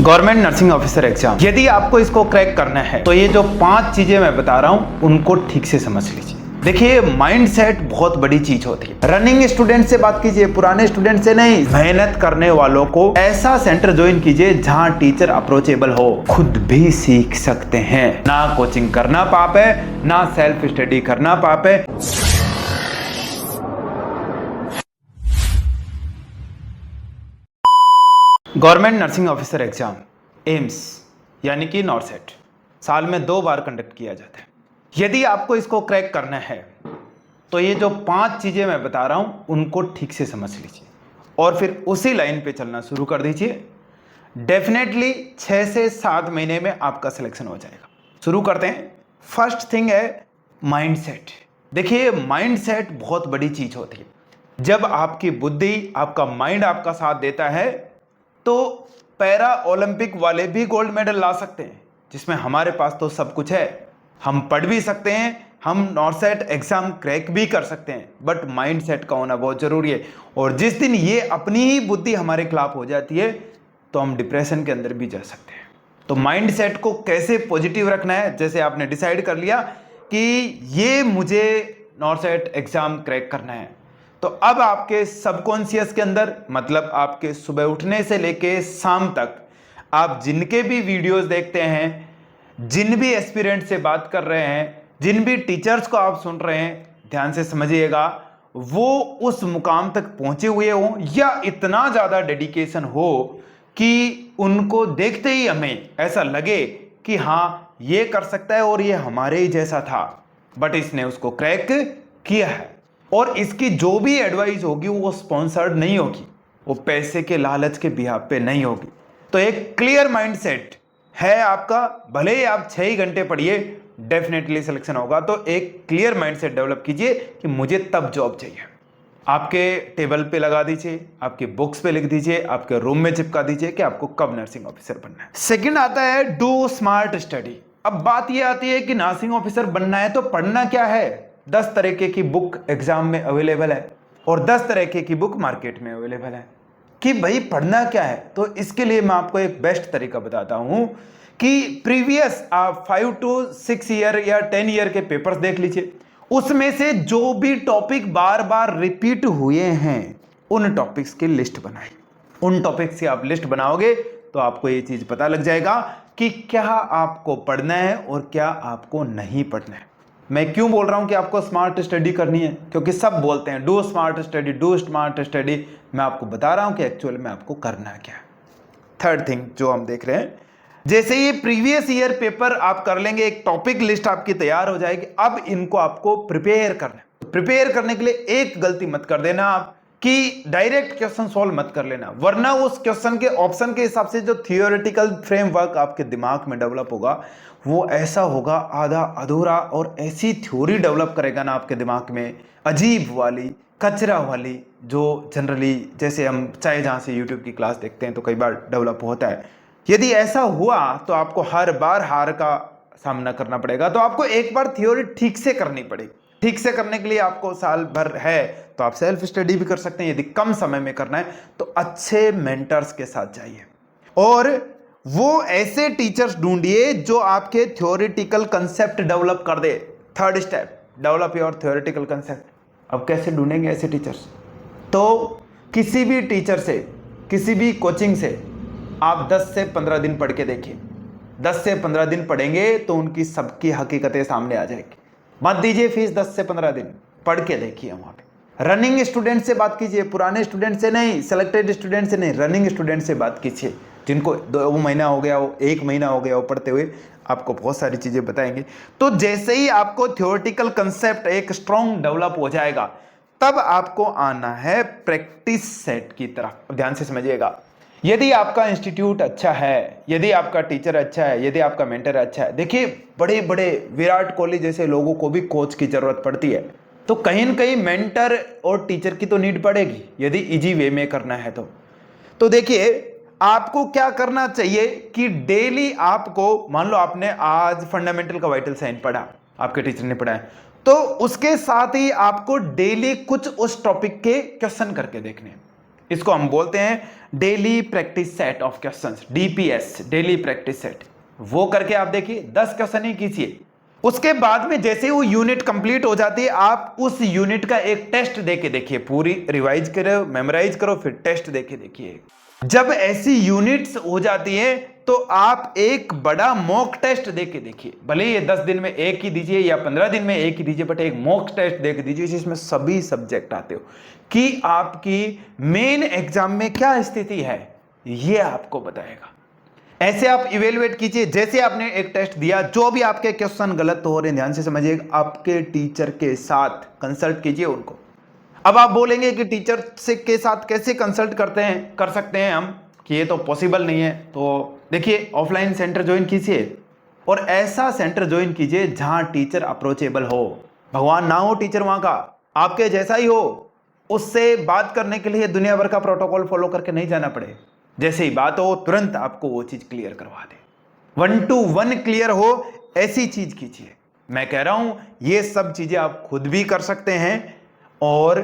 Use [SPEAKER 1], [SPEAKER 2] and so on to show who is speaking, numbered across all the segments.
[SPEAKER 1] Government nursing officer exam, यदि आपको इसको क्रैक करना है तो ये जो 5 चीजें मैं बता रहा हूं उनको ठीक से समझ लीजिए। देखिए, माइंड सेट बहुत बड़ी चीज होती है। रनिंग स्टूडेंट से बात कीजिए, पुराने स्टूडेंट से नहीं। मेहनत करने वालों को ऐसा सेंटर ज्वाइन कीजिए जहां टीचर अप्रोचेबल हो, खुद भी सीख सकते हैं। ना कोचिंग करना पाप है, ना सेल्फ स्टडी करना पाप है। Government nursing officer exam AIIMS यानी कि नॉरसेट साल में 2 बार कंडक्ट किया जाता है। यदि आपको इसको क्रैक करना है तो ये जो 5 चीजें मैं बता रहा हूं उनको ठीक से समझ लीजिए और फिर उसी लाइन पे चलना शुरू कर दीजिए। डेफिनेटली 6 से 7 महीने में आपका सिलेक्शन हो जाएगा। शुरू करते हैं। फर्स्ट थिंग है माइंड सेट। देखिए, माइंड सेट बहुत बड़ी चीज होती है। जब आपकी बुद्धि, आपका माइंड आपका साथ देता है तो पैरा ओलंपिक वाले भी गोल्ड मेडल ला सकते हैं, जिसमें हमारे पास तो सब कुछ है। हम पढ़ भी सकते हैं, हम नॉरसेट एग्जाम क्रैक भी कर सकते हैं, बट माइंड सेट का होना बहुत जरूरी है। और जिस दिन ये अपनी ही बुद्धि हमारे खिलाफ हो जाती है तो हम डिप्रेशन के अंदर भी जा सकते हैं। तो माइंड सेट को कैसे पॉजिटिव रखना है, जैसे आपने डिसाइड कर लिया कि ये मुझे नॉरसेट एग्जाम क्रैक करना है, तो अब आपके सबकॉन्शियस के अंदर, मतलब आपके सुबह उठने से लेके शाम तक आप जिनके भी वीडियोस देखते हैं, जिन भी एस्पिरेंट से बात कर रहे हैं, जिन भी टीचर्स को आप सुन रहे हैं, ध्यान से समझिएगा, वो उस मुकाम तक पहुंचे हुए हों या इतना ज़्यादा डेडिकेशन हो कि उनको देखते ही हमें ऐसा लगे कि हाँ, ये कर सकता है और ये हमारे ही जैसा था, बट इसने उसको क्रैक किया है। और इसकी जो भी एडवाइस होगी वो स्पॉन्सर्ड नहीं होगी, वो पैसे के लालच के बिहाफ पे नहीं होगी। तो एक क्लियर माइंडसेट है आपका, भले ही आप 6 ही घंटे पढ़िए, डेफिनेटली सिलेक्शन होगा। तो एक क्लियर माइंडसेट डेवलप कीजिए कि मुझे तब जॉब चाहिए। आपके टेबल पे लगा दीजिए, आपके बुक्स पे लिख दीजिए, आपके रूम में चिपका दीजिए कि आपको कब नर्सिंग ऑफिसर बनना है। सेकंड आता है डू स्मार्ट स्टडी। अब बात यह आती है कि नर्सिंग ऑफिसर बनना है तो पढ़ना क्या है। 10 तरीके की बुक एग्जाम में अवेलेबल है और 10 तरीके की बुक मार्केट में अवेलेबल है कि भाई पढ़ना क्या है। तो इसके लिए मैं आपको एक बेस्ट तरीका बताता हूं कि प्रीवियस आप 5 to 6 ईयर या 10 ईयर के पेपर्स देख लीजिए। उसमें से जो भी टॉपिक बार बार रिपीट हुए हैं उन टॉपिक्स की लिस्ट बनाएं। उन टॉपिक्स की आप लिस्ट बनाओगे तो आपको ये चीज पता लग जाएगा कि क्या आपको पढ़ना है और क्या आपको नहीं पढ़ना है। मैं क्यों बोल रहा हूं कि आपको स्मार्ट स्टडी करनी है, क्योंकि सब बोलते हैं do smart study, do smart study. मैं आपको बता रहा हूं कि एक्चुअल में आपको करना क्या है। थर्ड थिंग जो हम देख रहे हैं, जैसे ये प्रीवियस ईयर पेपर आप कर लेंगे, एक टॉपिक लिस्ट आपकी तैयार हो जाएगी। अब इनको आपको प्रिपेयर करना है। प्रिपेयर करने के लिए एक गलती मत कर देना आप कि डायरेक्ट क्वेश्चन सॉल्व मत कर लेना, वरना उस क्वेश्चन के ऑप्शन के हिसाब से जो थियोरेटिकल फ्रेमवर्क आपके दिमाग में डेवलप होगा वो ऐसा होगा आधा अधूरा, और ऐसी थ्योरी डेवलप करेगा ना आपके दिमाग में, अजीब वाली, कचरा वाली, जो जनरली जैसे हम चाहे जहाँ से यूट्यूब की क्लास देखते हैं तो कई बार डेवलप होता है। यदि ऐसा हुआ तो आपको हर बार हार का सामना करना पड़ेगा। तो आपको एक बार थ्योरी ठीक से करनी पड़ेगी। ठीक से करने के लिए आपको साल भर है तो आप सेल्फ स्टडी भी कर सकते हैं। यदि कम समय में करना है तो अच्छे मेंटर्स के साथ जाइए और वो ऐसे टीचर्स ढूंढिए जो आपके थ्योरेटिकल कंसेप्ट डेवलप कर दे। Third step, develop your theoretical concept. अब कैसे ढूंढेंगे ऐसे टीचर्स? तो किसी भी टीचर से, किसी भी कोचिंग से आप 10 से 15 दिन पढ़ के देखिए। 10 से 15 दिन पढ़ेंगे तो उनकी सबकी हकीकतें सामने आ जाएगी। मत दीजिए फीस, 10 से 15 दिन पढ़ के देखिए वहां पे। रनिंग स्टूडेंट से बात कीजिए, पुराने स्टूडेंट से नहीं, सेलेक्टेड स्टूडेंट से नहीं, रनिंग स्टूडेंट से बात कीजिए जिनको 2 महीना हो गया हो, 1 महीना हो गया हो पढ़ते हुए। आपको बहुत सारी चीजें बताएंगे। तो जैसे ही आपको थ्योरेटिकल कंसेप्ट एक स्ट्रॉन्ग डेवलप हो जाएगा तब आपको आना है प्रैक्टिस सेट की तरफ। ध्यान से समझिएगा, यदि आपका इंस्टीट्यूट अच्छा है, यदि आपका टीचर अच्छा है, यदि आपका मेंटर अच्छा है, देखिए बड़े बड़े विराट कोहली जैसे लोगों को भी कोच की जरूरत पड़ती है, तो कहीं न कहीं मेंटर और टीचर की तो नीड पड़ेगी यदि इजी वे में करना है तो देखिए आपको क्या करना चाहिए कि डेली आपको, मान लो आपने आज फंडामेंटल का वाइटल साइन पढ़ा, आपके टीचर ने पढ़ाया, तो उसके साथ ही आपको डेली कुछ उस टॉपिक के क्वेश्चन करके देखने हैं। इसको हम बोलते हैं daily practice set of questions, DPS, daily practice set. वो करके आप देखिए 10 क्वेश्चन ही कीजिए। उसके बाद में जैसे वो यूनिट कंप्लीट हो जाती है, आप उस यूनिट का एक टेस्ट देके देखिए, पूरी रिवाइज करो, मेमोराइज करो, फिर टेस्ट देके देखिए। जब ऐसी यूनिट्स हो जाती है तो आप एक बड़ा मॉक टेस्ट देके देखिए, भले ये 10 दिन में एक ही दीजिए या 15 दिन में एक ही दीजिए, बट एक मॉक टेस्ट देके दीजिए जिसमें सभी सब्जेक्ट आते हो कि आपकी मेन एग्जाम में क्या स्थिति है, ये आपको बताएगा। ऐसे आप इवेलुएट कीजिए। जैसे आपने एक टेस्ट दिया, जो भी आपके क्वेश्चन गलत हो रहे हैं ध्यान से समझिएगा, आपके टीचर के साथ कंसल्ट कीजिए उनको। अब आप बोलेंगे कि टीचर से के साथ कैसे कंसल्ट कर सकते हैं हम, कि ये तो पॉसिबल नहीं है। तो देखिए, ऑफलाइन सेंटर ज्वाइन कीजिए और ऐसा सेंटर ज्वाइन कीजिए जहां टीचर अप्रोचेबल हो। भगवान ना हो टीचर वहां का, आपके जैसा ही हो, उससे बात करने के लिए दुनिया भर का प्रोटोकॉल फॉलो करके नहीं जाना पड़े। जैसे ही बात हो तुरंत आपको वो चीज क्लियर करवा दे, 1 to 1 क्लियर हो, ऐसी चीज कीजिए। मैं कह रहा हूं ये सब चीजें आप खुद भी कर सकते हैं और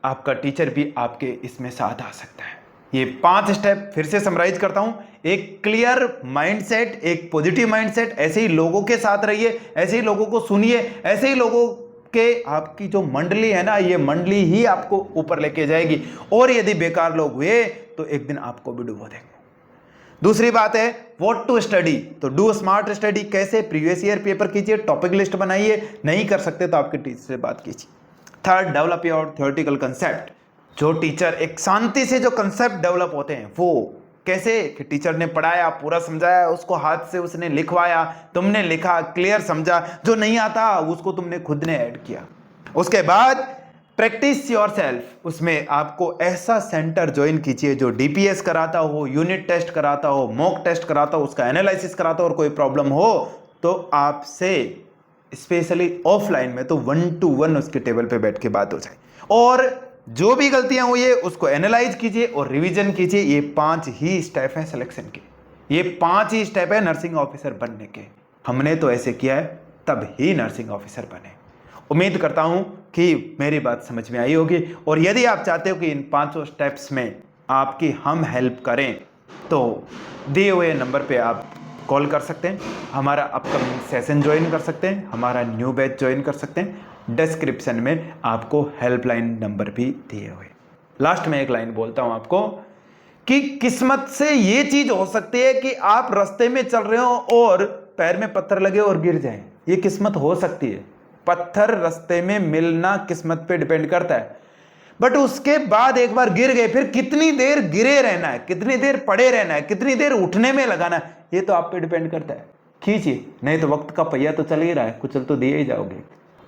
[SPEAKER 1] आपका टीचर भी आपके इसमें साथ आ सकता है। ये 5 स्टेप फिर से समराइज करता हूं। एक क्लियर माइंडसेट, एक पॉजिटिव माइंडसेट, ऐसे ही लोगों के साथ रहिए, ऐसे ही लोगों को सुनिए, ऐसे ही लोगों के, आपकी जो मंडली है ना, ये मंडली ही आपको ऊपर लेके जाएगी। और यदि बेकार लोग हुए तो एक दिन आपको भी डुबो देंगे। दूसरी बात है व्हाट टू स्टडी, तो डू स्मार्ट स्टडी। कैसे? प्रीवियस ईयर पेपर कीजिए, टॉपिक लिस्ट बनाइए, नहीं कर सकते तो आपके टीचर से बात कीजिए। Third, develop your theoretical concept. जो टीचर एक शांति से जो कंसेप्ट डेवलप होते हैं वो कैसे, कि टीचर ने पढ़ाया, पूरा समझाया, उसको हाथ से उसने लिखवाया, तुमने लिखा, क्लियर समझा, जो नहीं आता उसको तुमने खुद ने ऐड किया। उसके बाद प्रैक्टिस योरसेल्फ, उसमें आपको ऐसा सेंटर ज्वाइन कीजिए जो डीपीएस कराता हो, यूनिट टेस्ट कराता हो, मॉक टेस्ट कराता हो, उसका एनालिसिस कराता हो, और कोई प्रॉब्लम हो तो आपसे स्पेशली ऑफलाइन में तो 1 to 1 उसके टेबल पे बैठ के बात हो जाए, और जो भी गलतियां हुई है उसको एनालाइज कीजिए और रिवीजन कीजिए। ये 5 ही स्टेप हैं सिलेक्शन के, ये 5 ही स्टेप है नर्सिंग ऑफिसर बनने के। हमने तो ऐसे किया है, तब ही नर्सिंग ऑफिसर बने। उम्मीद करता हूं कि मेरी बात समझ में आई होगी, और यदि आप चाहते हो कि इन 5 स्टेप्स में आपकी हम हेल्प करें तो दिए हुए नंबर पे आप कॉल कर सकते हैं, हमारा अपकमिंग सेशन ज्वाइन कर सकते हैं, हमारा न्यू बैच ज्वाइन कर सकते हैं। डिस्क्रिप्शन में आपको हेल्पलाइन नंबर भी दिए हुए। लास्ट में एक लाइन बोलता हूं आपको कि किस्मत से ये चीज हो सकती है कि आप रास्ते में चल रहे हो और पैर में पत्थर लगे और गिर जाए, ये किस्मत हो सकती है। पत्थर रास्ते में मिलना किस्मत पे डिपेंड करता है, बट उसके बाद एक बार गिर गए, फिर कितनी देर गिरे रहना है, कितनी देर पड़े रहना है, कितनी देर उठने में लगाना है, ये तो आप पे डिपेंड करता है। खींचिए, नहीं तो वक्त का पहिया तो चल ही रहा है, कुचल तो दिए ही जाओगे।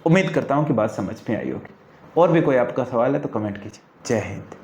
[SPEAKER 1] उम्मीद करता हूं कि बात समझ में आई होगी। और भी कोई आपका सवाल है तो कमेंट कीजिए। जय हिंद।